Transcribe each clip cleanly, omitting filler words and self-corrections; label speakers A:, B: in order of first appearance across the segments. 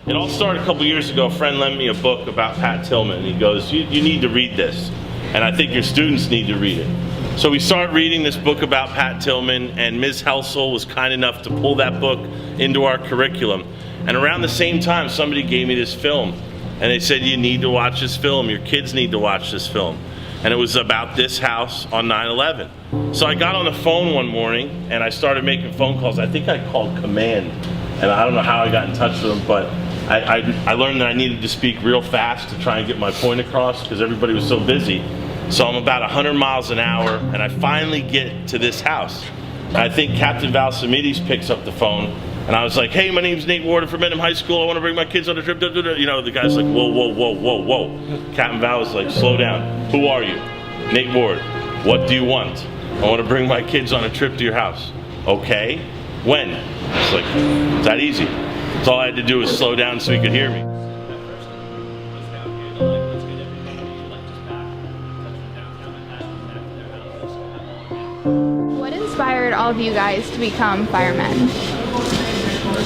A: It all started a couple years ago. A friend lent me a book about Pat Tillman. He goes, you need to read this. And I think your students need to read it. So we started reading this book about Pat Tillman, and Ms. Helsel was kind enough to pull that book into our curriculum. And around the same time, somebody gave me this film. And they said, you need to watch this film. Your kids need to watch this film. And it was about this house on 9/11. So I got on the phone one morning and I started making phone calls. I think I called Command, and I don't know how I got in touch with them, but I learned that I needed to speak real fast to try and get my point across because everybody was so busy. So I'm about 100 miles an hour, and I finally get to this house. And I think Captain Valsamides picks up the phone, and I was like, hey, my name's Nate Ward from Benham High School. I want to bring my kids on a trip. You know, the guy's like, whoa, whoa, whoa, whoa, whoa. Captain Val was like, slow down. Who are you? Nate Ward. What do you want? I want to bring my kids on a trip to your house. Okay. When? It's like, it's that easy. That's all I had to do was slow down so he could hear me.
B: What inspired all of you guys to become firemen?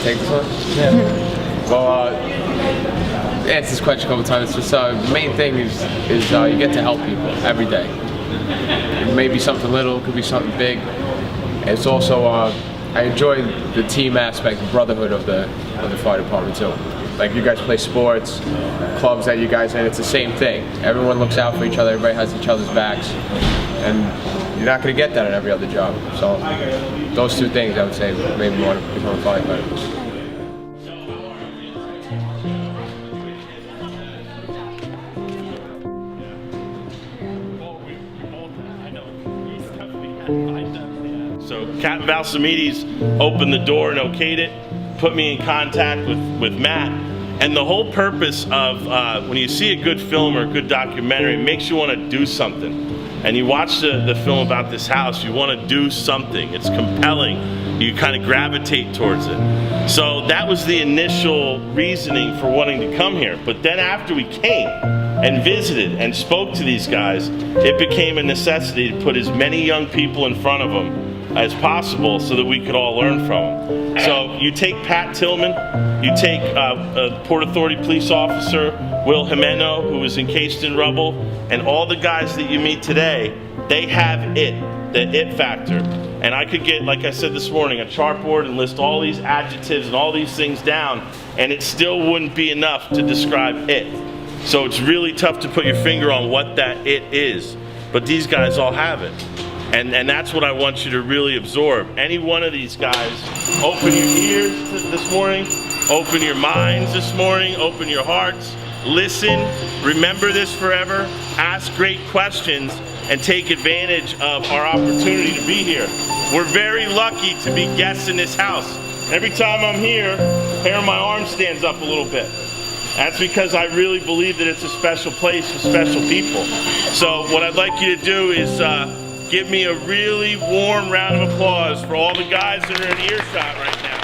C: Take this one? Yeah. Well, I answered this question a couple times. Just the main thing is you get to help people every day. It may be something little, it could be something big. It's also I enjoy the team aspect, the brotherhood of the fire department too. Like you guys play sports, clubs that you guys in, it's the same thing. Everyone looks out for each other, everybody has each other's backs, and you're not going to get that at every other job. So those two things I would say made me want to become a firefighter.
A: So Captain Valsamides opened the door and okayed it, put me in contact with Matt. And the whole purpose of when you see a good film or a good documentary, it makes you want to do something. And you watch the film about this house, you want to do something. It's compelling. You kind of gravitate towards it. So that was the initial reasoning for wanting to come here. But then after we came and visited and spoke to these guys, it became a necessity to put as many young people in front of them as possible so that we could all learn from them. So you take Pat Tillman, you take a Port Authority police officer, Will Jimeno, who was encased in rubble, and all the guys that you meet today, they have the it factor. And I could get, like I said this morning, a chartboard and list all these adjectives and all these things down, and it still wouldn't be enough to describe it. So it's really tough to put your finger on what that it is. But these guys all have it. And that's what I want you to really absorb. Any one of these guys, open your ears this morning, open your minds this morning, open your hearts, listen, remember this forever, ask great questions, and take advantage of our opportunity to be here. We're very lucky to be guests in this house. Every time I'm here, hair on my arm stands up a little bit. That's because I really believe that it's a special place with special people. So what I'd like you to do is give me a really warm round of applause for all the guys that are in earshot right now.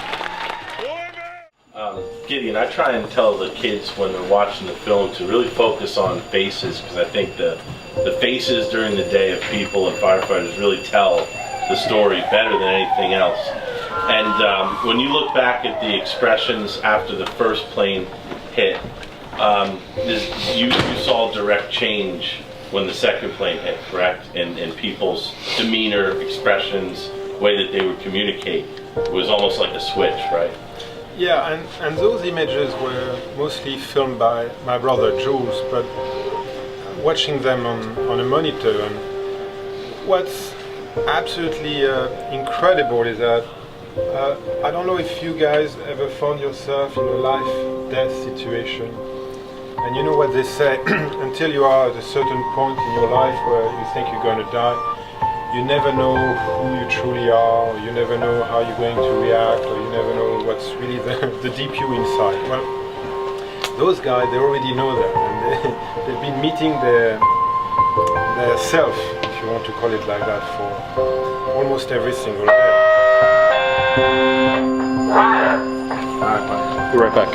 A: Gideon, I try and tell the kids when they're watching the film to really focus on faces, because I think the faces during the day of people and firefighters really tell the story better than anything else. And when you look back at the expressions after the first plane hit, you saw direct change when the second plane hit, correct? In people's demeanor, expressions, way that they would communicate. It was almost like a switch, right?
D: Yeah, and those images were mostly filmed by my brother Jules, but watching them on a monitor. And what's absolutely incredible is that I don't know if you guys ever found yourself in a life-death situation. And you know what they say, until you are at a certain point in your life where you think you're going to die, you never know who you truly are, or you never know how you're going to react, or you never know what's really the deep you inside. Well, those guys, they already know that, and they've been meeting their self, if you want to call it like that, for almost every single day.
C: Alright, be right back.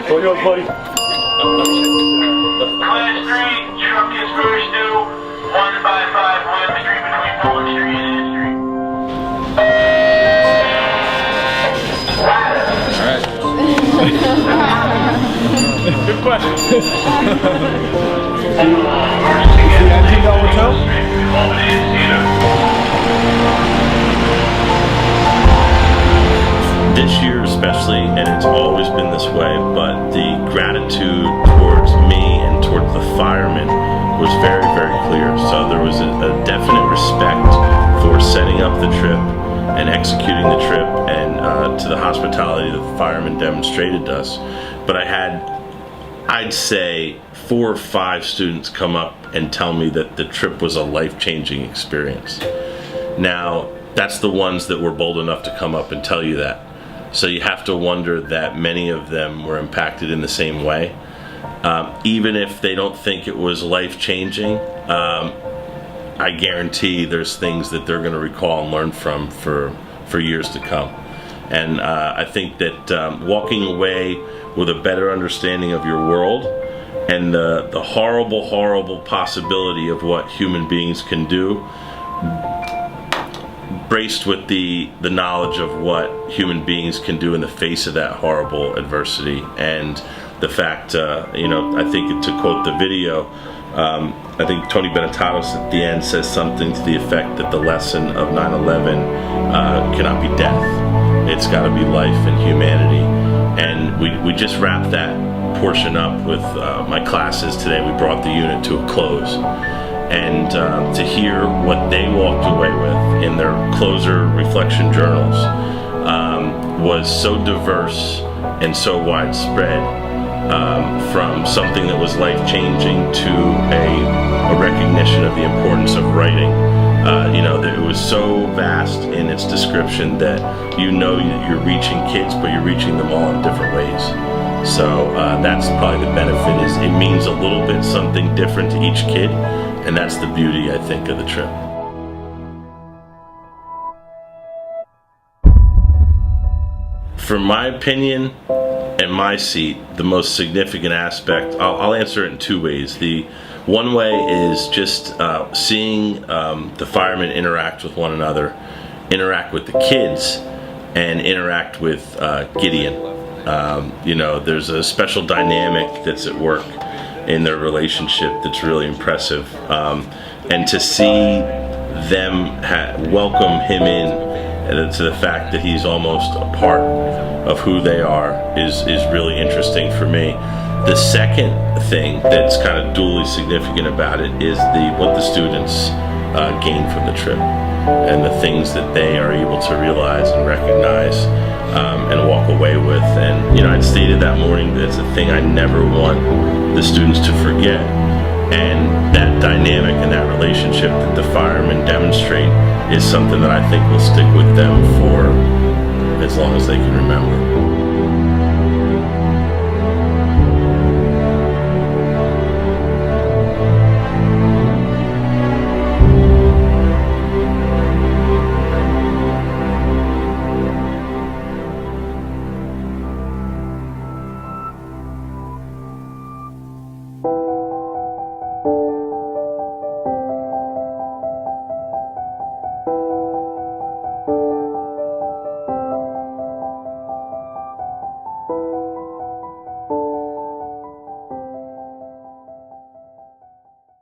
A: Go yours, buddy.
E: Class 3, truck is first due, 155 William Street between Bullock Street and N Street.
C: Alright.
A: Good question. This year especially, and it's always been this way, but the gratitude towards me and towards the firemen was very, very clear. So there was a definite respect for setting up the trip and executing the trip, and to the hospitality that the firemen demonstrated to us. But I had, I'd say, 4 or 5 students come up and tell me that the trip was a life-changing experience. Now, that's the ones that were bold enough to come up and tell you that. So you have to wonder that many of them were impacted in the same way. Even if they don't think it was life-changing, I guarantee there's things that they're going to recall and learn from for years to come. And I think that walking away with a better understanding of your world and the horrible, horrible possibility of what human beings can do, braced with the knowledge of what human beings can do in the face of that horrible adversity, and the fact, you know, I think to quote the video, I think Tony Benetatos at the end says something to the effect that the lesson of 9/11 cannot be death. It's got to be life and humanity. And we just wrapped that portion up with my classes today. We brought the unit to a close. And to hear what they walked away with in their closer reflection journals was so diverse and so widespread, from something that was life-changing to a recognition of the importance of writing. You know, that it was so vast in its description that you know you're reaching kids, but you're reaching them all in different ways. So that's probably the benefit, is it means a little bit something different to each kid, and that's the beauty, I think, of the trip. From my opinion and my seat, the most significant aspect, I'll answer it in 2 ways. The one way is just seeing the firemen interact with one another, interact with the kids, and interact with Gideon. You know, there's a special dynamic that's at work in their relationship that's really impressive. And to see them welcome him in to the fact that he's almost a part of who they are is really interesting for me. The second thing that's kind of dually significant about it is what the students gain from the trip, and the things that they are able to realize and recognize and walk away with. And you know, I'd stated that morning that it's a thing I never want the students to forget. And that dynamic and that relationship that the firemen demonstrate is something that I think will stick with them for